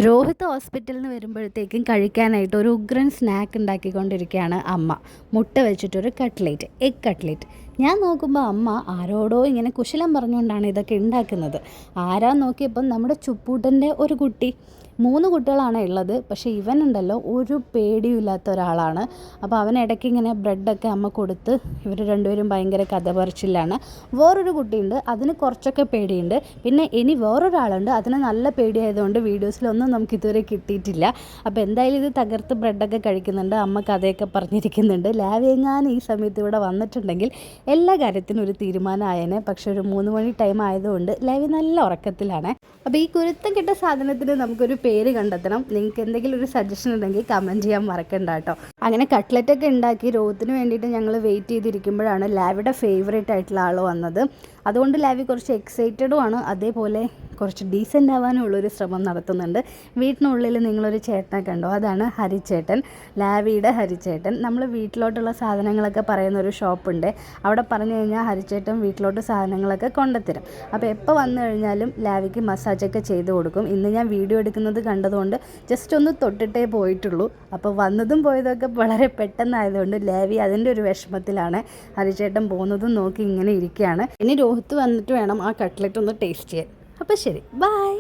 രോഹിത് ഹോസ്പിറ്റലിൽ നിന്ന് വരുമ്പോഴത്തേക്കും കഴിക്കാനായിട്ട് ഒരു ഉഗ്രൻ സ്നാക്ക് ഉണ്ടാക്കിക്കൊണ്ടിരിക്കുകയാണ് അമ്മ. മുട്ട വെച്ചിട്ടൊരു കട്ട്ലേറ്റ്, എഗ് കട്ട്ലേറ്റ്. ഞാൻ നോക്കുമ്പോൾ അമ്മ ആരോടോ ഇങ്ങനെ കുശലം പറഞ്ഞുകൊണ്ടാണ് ഇതൊക്കെ ഉണ്ടാക്കുന്നത്. ആരാ നോക്കിയപ്പം നമ്മുടെ ചുപ്പൂട്ടൻ്റെ ഒരു കുട്ടി. 3 കുട്ടികളാണ് ഉള്ളത്. പക്ഷേ ഇവനുണ്ടല്ലോ ഒരു പേടിയും ഇല്ലാത്ത ഒരാളാണ്. അപ്പോൾ അവൻ ഇടയ്ക്ക് ഇങ്ങനെ ബ്രെഡൊക്കെ അമ്മ കൊടുത്ത് ഇവർ രണ്ടുപേരും ഭയങ്കര കഥ പറച്ചിലാണ്. വേറൊരു കുട്ടിയുണ്ട്, അതിന് കുറച്ചൊക്കെ പേടിയുണ്ട്. പിന്നെ ഇനി വേറൊരാളുണ്ട്, അതിന് നല്ല പേടിയായതുകൊണ്ട് വീഡിയോസിലൊന്നും നമുക്ക് ഇതുവരെ കിട്ടിയിട്ടില്ല. അപ്പോൾ എന്തായാലും ഇത് തകർത്ത് ബ്രെഡൊക്കെ കഴിക്കുന്നുണ്ട്, അമ്മ കഥയൊക്കെ പറഞ്ഞിരിക്കുന്നുണ്ട്. ലാവെങ്ങാനും ഈ സമയത്ത് ഇവിടെ വന്നിട്ടുണ്ടെങ്കിൽ എല്ലാ കാര്യത്തിനും ഒരു തീരുമാനമായേനെ. പക്ഷെ ഒരു 3 മണി ടൈം ആയതുകൊണ്ട് ലാവി നല്ല ഉറക്കത്തിലാണ്. അപ്പോൾ ഈ കുരുത്തം കിട്ട സാധനത്തിന് നമുക്കൊരു പേര് കണ്ടെത്തണം. നിങ്ങൾക്ക് എന്തെങ്കിലും ഒരു സജഷൻ ഉണ്ടെങ്കിൽ കമൻറ്റ് ചെയ്യാൻ മറക്കണ്ട കേട്ടോ. അങ്ങനെ കട്ട്ലറ്റൊക്കെ ഉണ്ടാക്കി രോഹത്തിന് വേണ്ടിയിട്ട് ഞങ്ങൾ വെയിറ്റ് ചെയ്തിരിക്കുമ്പോഴാണ് ലാവിയുടെ ഫേവറേറ്റ് ആയിട്ടുള്ള ആൾ വന്നത്. അതുകൊണ്ട് ലാവി കുറച്ച് എക്സൈറ്റഡുമാണ്, അതേപോലെ കുറച്ച് ഡീസൻ്റ് ആവാനുള്ളൊരു ശ്രമം നടത്തുന്നുണ്ട്. വീട്ടിനുള്ളിൽ നിങ്ങളൊരു ചേട്ടനെ കണ്ടോ, അതാണ് ഹരിച്ചേട്ടൻ, ലാവിയുടെ ഹരിച്ചേട്ടൻ. നമ്മൾ വീട്ടിലോട്ടുള്ള സാധനങ്ങളൊക്കെ പറയുന്ന ഒരു ഷോപ്പുണ്ട്, അവിടെ പറഞ്ഞു കഴിഞ്ഞാൽ ഹരിച്ചേട്ടൻ വീട്ടിലോട്ട് സാധനങ്ങളൊക്കെ കൊണ്ടുത്തരും. അപ്പോൾ എപ്പോൾ വന്നു കഴിഞ്ഞാലും ലാവിക്ക് മസാജൊക്കെ ചെയ്ത് കൊടുക്കും. ഇന്ന് ഞാൻ വീഡിയോ എടുക്കുന്നത് കണ്ടതുകൊണ്ട് ജസ്റ്റ് ഒന്ന് തൊട്ടിട്ടേ പോയിട്ടുള്ളൂ. അപ്പോൾ വന്നതും പോയതൊക്കെ വളരെ പെട്ടെന്നായതുകൊണ്ട് ലാവി അതിൻ്റെ ഒരു വിഷമത്തിലാണ്. ഹരിച്ചേട്ടൻ പോകുന്നതും നോക്കി ഇങ്ങനെ ഇരിക്കുകയാണ്. ഇനി രോഹിത്ത് വന്നിട്ട് വേണം ആ കട്ട്ലറ്റ് ഒന്ന് ടേസ്റ്റ് ചെയ്യാൻ. അപ്പോൾ ശരി, ബൈ.